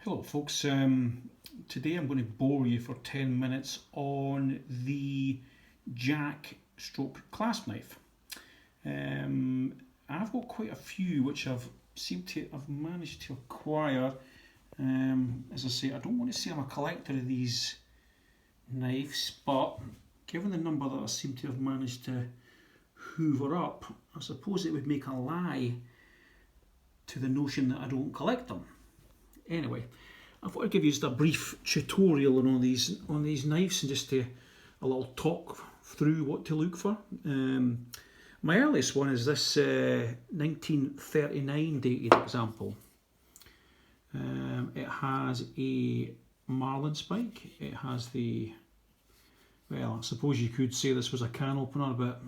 Hello folks, today I'm going to bore you for 10 minutes on the jack stroke clasp knife. I've got quite a few which I've managed to acquire. As I say, I don't want to say I'm a collector of these knives, but given the number that I seem to have managed to hoover up, I suppose it would make a lie to the notion that I don't collect them. Anyway, I thought I'd give you just a brief tutorial on all these knives and just a little talk through what to look for. My earliest one is this 1939 dated example. It has a marlin spike. It has well, I suppose you could say this was a can opener, but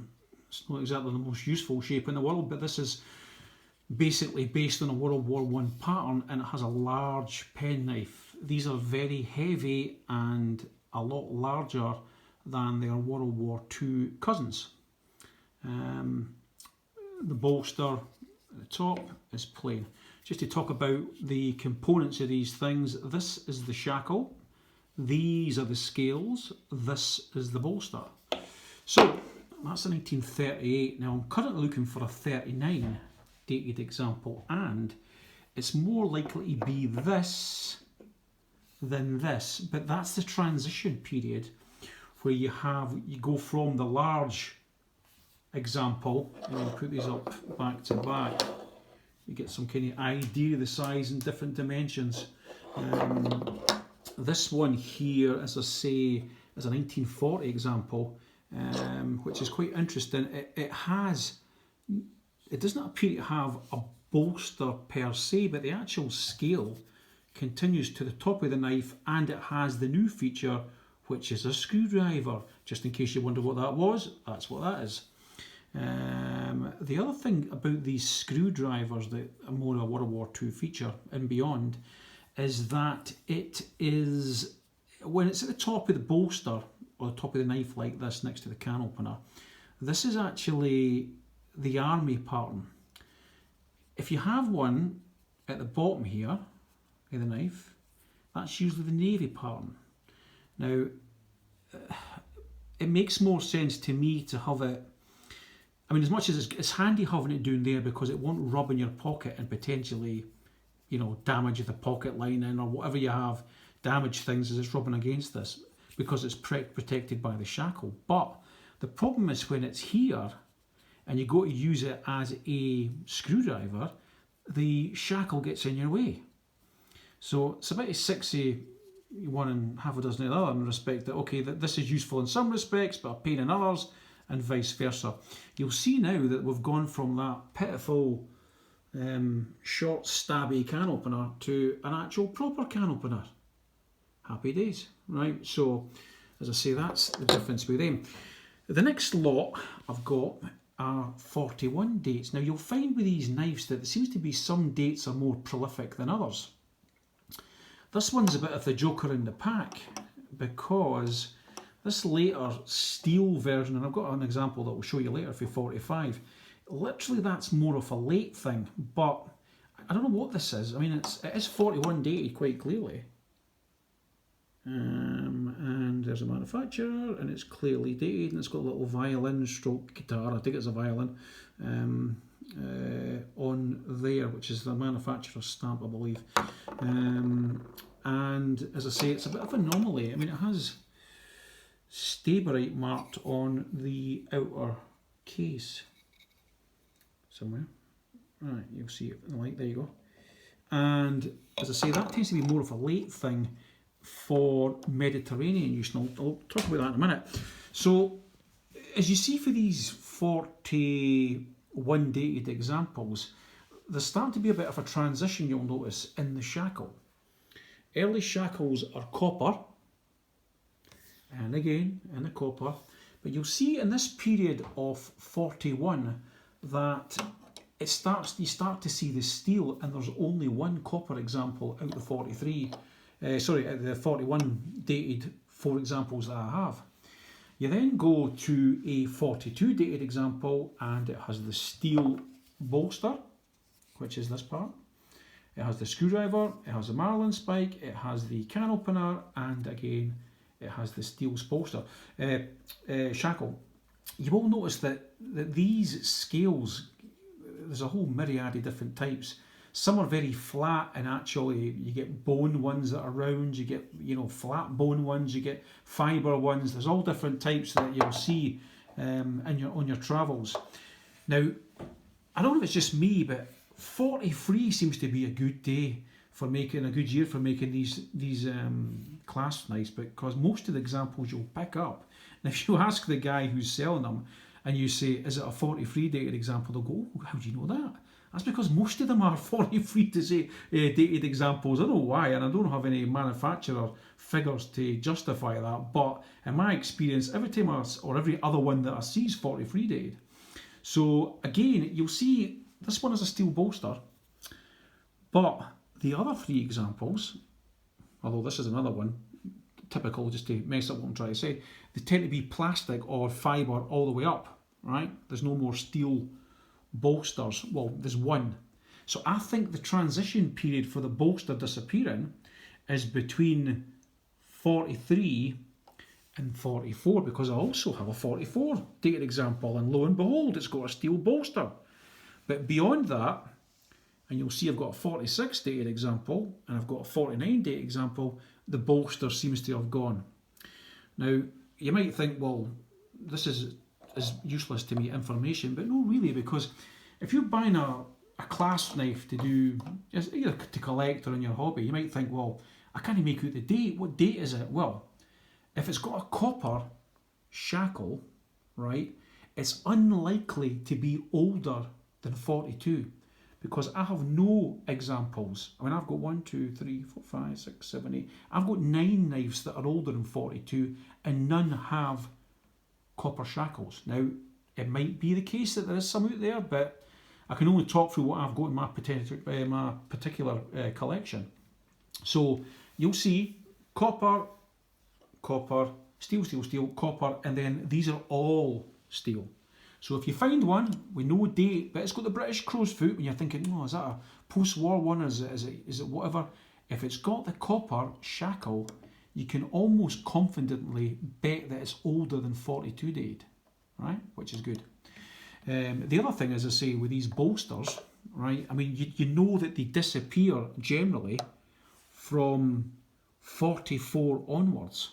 it's not exactly the most useful shape in the world. But this is basically based on a World War I pattern, and it has a large penknife. These are very heavy and a lot larger than their World War II cousins. The bolster at the top is plain. Just to talk about the components of these things, this is the shackle, these are the scales, this is the bolster. So that's a 1938. Now I'm currently looking for a 39 dated example, and it's more likely to be this than this, but that's the transition period where you go from the large example, and I'll put these up back to back, you get some kind of idea of the size and different dimensions. This one here, as I say, is a 1940 example, which is quite interesting. It does not appear to have a bolster per se, but the actual scale continues to the top of the knife, and it has the new feature, which is a screwdriver. Just in case you wonder what that was, that's what that is. The other thing about these screwdrivers that are more a World War II feature and beyond is that it is, when it's at the top of the bolster or the top of the knife like this next to the can opener, this is actually the army pattern. If you have one at the bottom here of the knife, that's usually the navy pattern. Now, it makes more sense to me to have it, I mean, as much as it's handy having it down there because it won't rub in your pocket and potentially, damage the pocket lining or whatever you have, damage things as it's rubbing against this, because it's protected by the shackle. But the problem is when it's here and you go to use it as a screwdriver, the shackle gets in your way. So it's about a 61 and half a dozen of the other in respect that, okay, that this is useful in some respects, but a pain in others, and vice versa. You'll see now that we've gone from that pitiful short stabby can opener to an actual proper can opener. Happy days, right? So, as I say, that's the difference with them. The next lot I've got are 41 dates. Now you'll find with these knives that there seems to be some dates are more prolific than others. This one's a bit of the joker in the pack because this later steel version, and I've got an example that we'll show you later for 45, literally that's more of a late thing, but I don't know what this is. I mean, it is 41 dated quite clearly. And there's a manufacturer, and it's clearly dated, and it's got a little violin stroke guitar, I think it's a violin, on there, which is the manufacturer's stamp, I believe. And as I say, it's a bit of an anomaly. I mean, it has Staberite marked on the outer case somewhere. Right, you'll see it in the light, there you go. And as I say, that tends to be more of a late thing for Mediterranean use, and I'll talk about that in a minute. So, as you see for these 41 dated examples, there's starting to be a bit of a transition, you'll notice, in the shackle. Early shackles are copper, and again, in the copper, but you'll see in this period of 41 that you start to see the steel, and there's only one copper example out of the 43. Out the 41 dated 4 examples that I have. You then go to a 42 dated example, and it has the steel bolster, which is this part. It has the screwdriver, it has the marlin spike, it has the can opener, and again, it has the steel shackle. You will notice that these scales, there's a whole myriad of different types. Some are very flat, and actually you get bone ones that are round, you get flat bone ones, you get fibre ones. There's all different types that you'll see on your travels. Now, I don't know if it's just me, but 43 seems to be a good day for making, a good year for making these clasp knives, because most of the examples you'll pick up, and if you ask the guy who's selling them and you say, is it a 43 dated example, they'll go, oh, how do you know that? That's because most of them are 43 to say dated examples. I don't know why, and I don't have any manufacturer figures to justify that, but in my experience, every time or every other one that I see is 43 dated. So again, you'll see this one is a steel bolster, but the other three examples, although this is another one, typical just to mess up what I'm trying to say, they tend to be plastic or fibre all the way up, right? There's no more steel bolsters. Well, there's one. So I think the transition period for the bolster disappearing is between 43 and 44, because I also have a 44 dated example, and lo and behold, it's got a steel bolster. But beyond that, and you'll see I've got a 46 dated example and I've got a 49 dated example, the bolster seems to have gone. Now, you might think, well, this is useless to me information, but no, really, because if you're buying a clasp knife to do, either to collect or in your hobby, you might think, well, I can't make out the date. What date is it? Well, if it's got a copper shackle, right, it's unlikely to be older than 42, because I have no examples. I mean, I've got 1, 2, 3, 4, 5, 6, 7, 8. I've got 9 knives that are older than 42, and none have copper shackles. Now, it might be the case that there is some out there, but I can only talk through what I've got in my particular collection. So you'll see copper, steel, copper, and then these are all steel. So if you find one with no date, but it's got the British crow's foot, when you're thinking, oh, is that a post-war one, is it whatever? If it's got the copper shackle, you can almost confidently bet that it's older than 42 dated, right? Which is good. The other thing, as I say, with these bolsters, right? I mean, you know that they disappear generally from 44 onwards.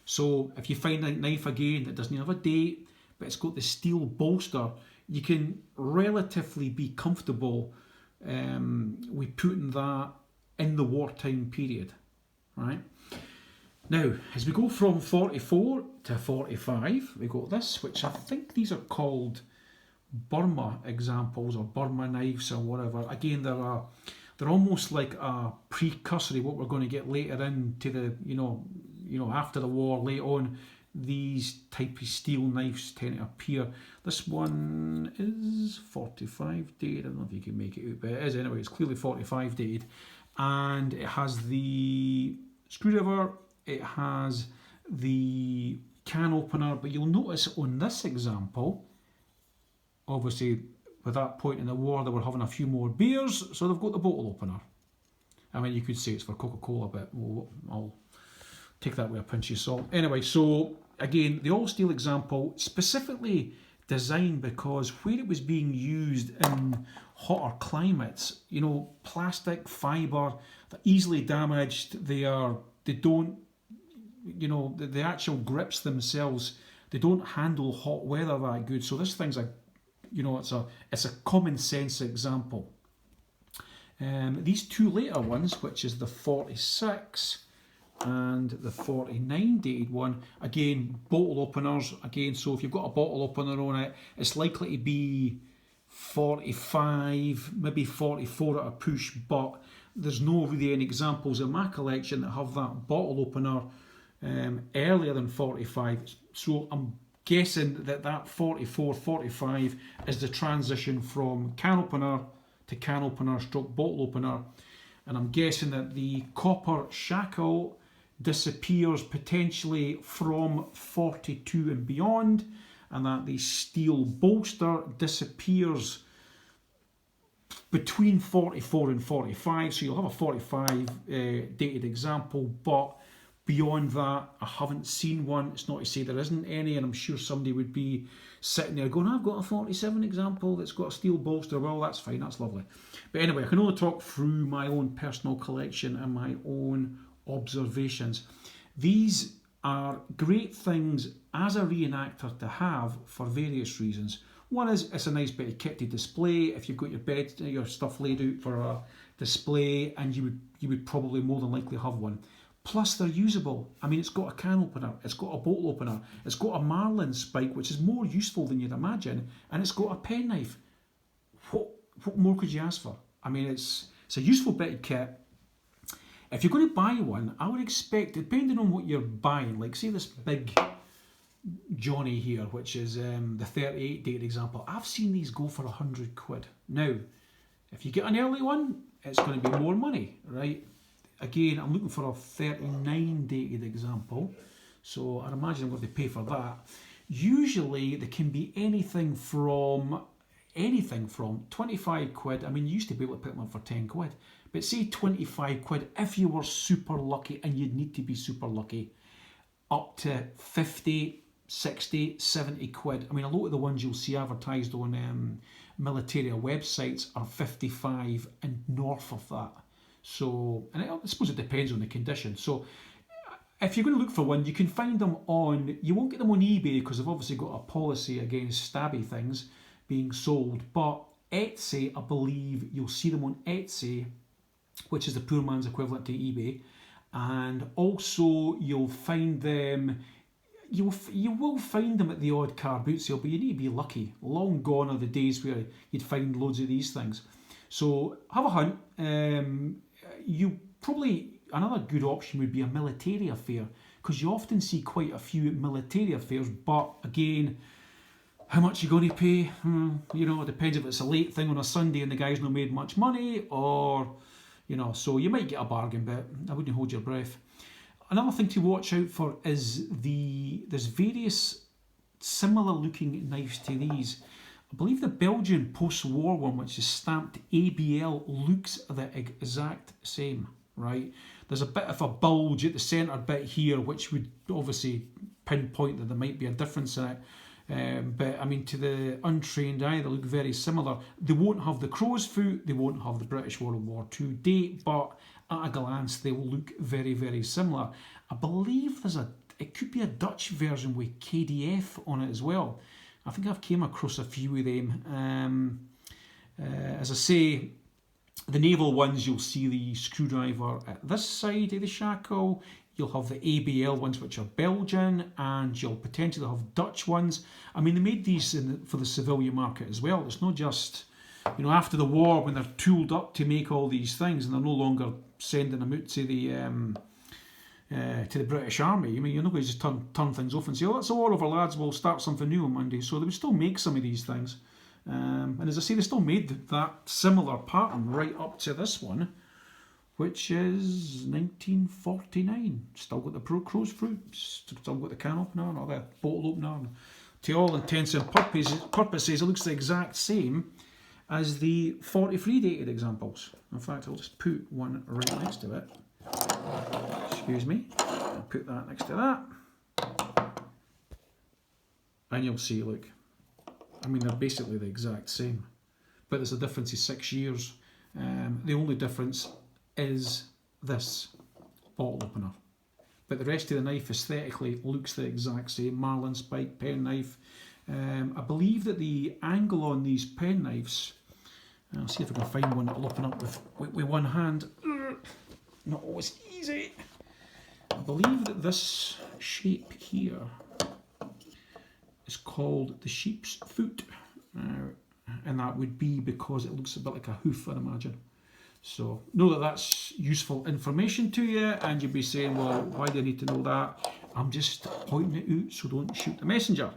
So if you find a knife again that doesn't have a date, but it's got the steel bolster, you can relatively be comfortable with putting that in the wartime period, right? Now, as we go from 44 to 45, we got this, which I think these are called Burma examples or Burma knives or whatever. Again, they're almost like a precursor of what we're going to get later into the, after the war, later on. These type of steel knives tend to appear. This one is 45 dated. I don't know if you can make it out, but it is anyway. It's clearly 45 dated, and it has the screwdriver. It has the can opener. But you'll notice on this example, obviously, with that point in the war, they were having a few more beers, so they've got the bottle opener. I mean, you could say it's for Coca-Cola, but I'll take that with a pinch of salt. Anyway, so again, the all-steel example, specifically designed because where it was being used in hotter climates, plastic, fibre, they're easily damaged. The actual grips themselves, they don't handle hot weather that good. So this thing's it's a common sense example. These two later ones, which is the 46 and the 49 dated one, again, bottle openers. Again, so if you've got a bottle opener on it, it's likely to be 45, maybe 44 at a push, but there's no really any examples in my collection that have that bottle opener earlier than 45. So I'm guessing that 44, 45 is the transition from can opener to can opener stroke bottle opener. And I'm guessing that the copper shackle disappears potentially from 42 and beyond, and that the steel bolster disappears between 44 and 45, so you'll have a 45 dated example, but beyond that, I haven't seen one. It's not to say there isn't any, and I'm sure somebody would be sitting there going, I've got a 47 example that's got a steel bolster. Well, that's fine, that's lovely. But anyway, I can only talk through my own personal collection and my own observations. These are great things as a reenactor to have for various reasons. One is it's a nice bit of kit to display if you've got your bed, your stuff laid out for a display, and you would probably more than likely have one. Plus they're usable. I mean, it's got a can opener, it's got a bottle opener, it's got a marlin spike, which is more useful than you'd imagine, and it's got a penknife. What more could you ask for? I mean, it's a useful bit of kit. If you're going to buy one, I would expect, depending on what you're buying, like say this big Johnny here, which is the 38 date example, I've seen these go for £100. Now, if you get an early one, it's going to be more money, right? Again, I'm looking for a 39 dated example, so I'd imagine I'm going to pay for that. Usually, there can be anything from £25. I mean, you used to be able to pick them up for £10, but say £25 if you were super lucky, and you'd need to be super lucky, up to 50, 60, 70 quid. I mean, a lot of the ones you'll see advertised on military websites are 55 and north of that. So, and I suppose it depends on the condition. So, if you're going to look for one, you can find them on, you won't get them on eBay because they've obviously got a policy against stabby things being sold. But Etsy, I believe you'll see them on Etsy, which is the poor man's equivalent to eBay. And also you'll find them, you will find them at the odd car boot sale, but you need to be lucky. Long gone are the days where you'd find loads of these things. So have a hunt. You probably, another good option would be a military affair, because you often see quite a few military affairs, but again, how much are you going to pay? You know, it depends if it's a late thing on a Sunday and the guy's not made much money, or, you know, so you might get a bargain, but I wouldn't hold your breath. Another thing to watch out for is there's various similar looking knives to these. I believe the Belgian post-war one, which is stamped ABL, looks the exact same, right? There's a bit of a bulge at the centre bit here, which would obviously pinpoint that there might be a difference in it. But I mean, to the untrained eye, they look very similar. They won't have the crow's foot, they won't have the British World War II date, but at a glance, they will look very, very similar. I believe it could be a Dutch version with KDF on it as well. I think I've came across a few of them. As I say, the naval ones, you'll see the screwdriver at this side of the shackle. You'll have the ABL ones, which are Belgian, and you'll potentially have Dutch ones. I mean, they made these for the civilian market as well. It's not just, you know, after the war when they're tooled up to make all these things and they're no longer sending them out to the British Army. I mean, you're not going to just turn things off and say, oh, that's all over, lads, we'll start something new on Monday. So they would still make some of these things. And as I say, they still made that similar pattern right up to this one, which is 1949. Still got the crow's fruit, still got the can opener or the bottle opener. To all intents and purposes, it looks the exact same as the 43 dated examples. In fact, I'll just put one right next to it. Excuse me. I'll put that next to that. And you'll see, look, I mean, they're basically the exact same. But there's a difference of 6 years. The only difference is this bottle opener. But the rest of the knife aesthetically looks the exact same. Marlin spike, pen knife. I believe that the angle on these pen knives, I'll see if I can find one that'll open up with one hand. Not always easy. I believe that this shape here is called the sheep's foot. And that would be because it looks a bit like a hoof, I'd imagine. So know that that's useful information to you, and you'll be saying, well, why do I need to know that? I'm just pointing it out, so don't shoot the messenger.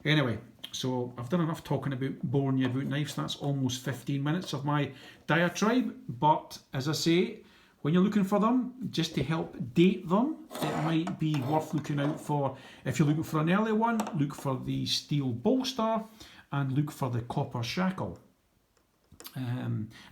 Anyway, so I've done enough talking about boring you about knives. That's almost 15 minutes of my diatribe. But as I say, when you're looking for them, just to help date them, it might be worth looking out for. If you're looking for an early one, look for the steel bolster and look for the copper shackle.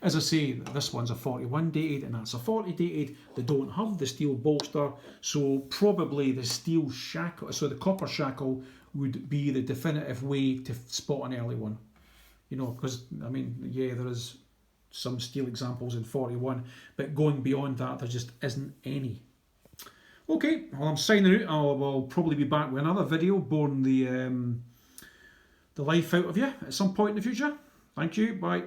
As I say, this one's a 41 dated and that's a 40 dated. They don't have the steel bolster, so probably the steel shackle, so the copper shackle would be the definitive way to spot an early one. You know, because, I mean, yeah, there is some steel examples in 41, but going beyond that, there just isn't any. Okay, well, I'm signing out. I'll probably be back with another video, boring the life out of you at some point in the future. Thank you, bye.